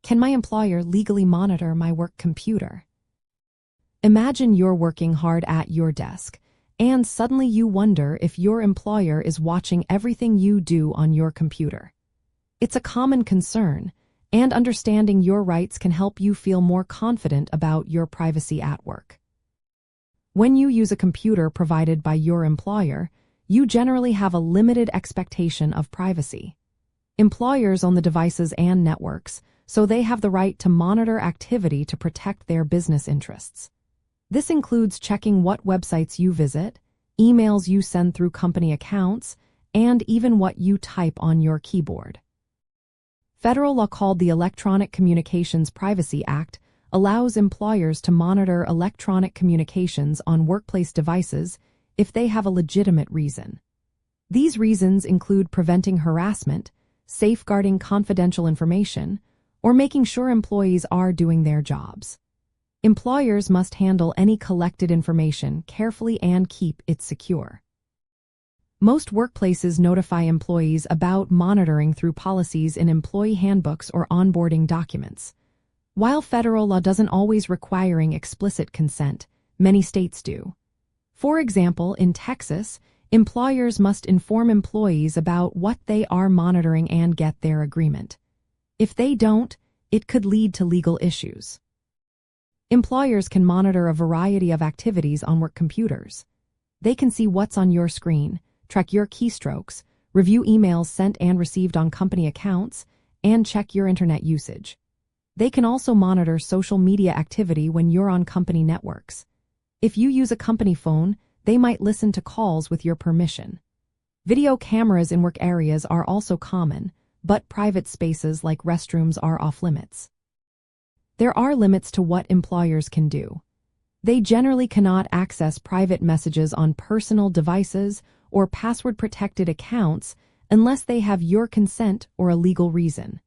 Can my employer legally monitor my work computer? Imagine you're working hard at your desk, and suddenly you wonder if your employer is watching everything you do on your computer. It's a common concern, and understanding your rights can help you feel more confident about your privacy at work. When you use a computer provided by your employer, you generally have a limited expectation of privacy. Employers own the devices and networks, so they have the right to monitor activity to protect their business interests. This includes checking what websites you visit, emails you send through company accounts, and even what you type on your keyboard. Federal law called the Electronic Communications Privacy Act allows employers to monitor electronic communications on workplace devices if they have a legitimate reason. These reasons include preventing harassment, safeguarding confidential information, or making sure employees are doing their jobs. Employers must handle any collected information carefully and keep it secure. Most workplaces notify employees about monitoring through policies in employee handbooks or onboarding documents. While federal law doesn't always require explicit consent, many states do. For example, in Texas, employers must inform employees about what they are monitoring and get their agreement. If they don't, it could lead to legal issues. Employers can monitor a variety of activities on work computers. They can see what's on your screen, track your keystrokes, review emails sent and received on company accounts, and check your internet usage. They can also monitor social media activity when you're on company networks. If you use a company phone, they might listen to calls with your permission. Video cameras in work areas are also common, but private spaces like restrooms are off-limits. There are limits to what employers can do. They generally cannot access private messages on personal devices or password-protected accounts unless they have your consent or a legal reason.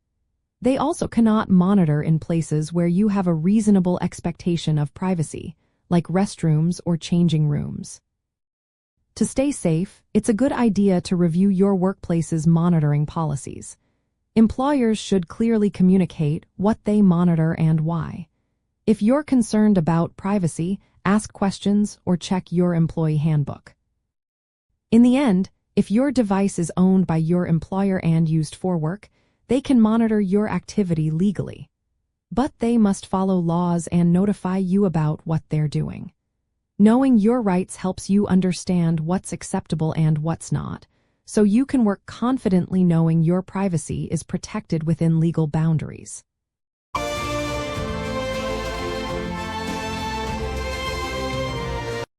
They also cannot monitor in places where you have a reasonable expectation of privacy, like restrooms or changing rooms. To stay safe, it's a good idea to review your workplace's monitoring policies. Employers should clearly communicate what they monitor and why. If you're concerned about privacy, ask questions or check your employee handbook. In the end, if your device is owned by your employer and used for work, they can monitor your activity legally. But they must follow laws and notify you about what they're doing. Knowing your rights helps you understand what's acceptable and what's not, so you can work confidently knowing your privacy is protected within legal boundaries.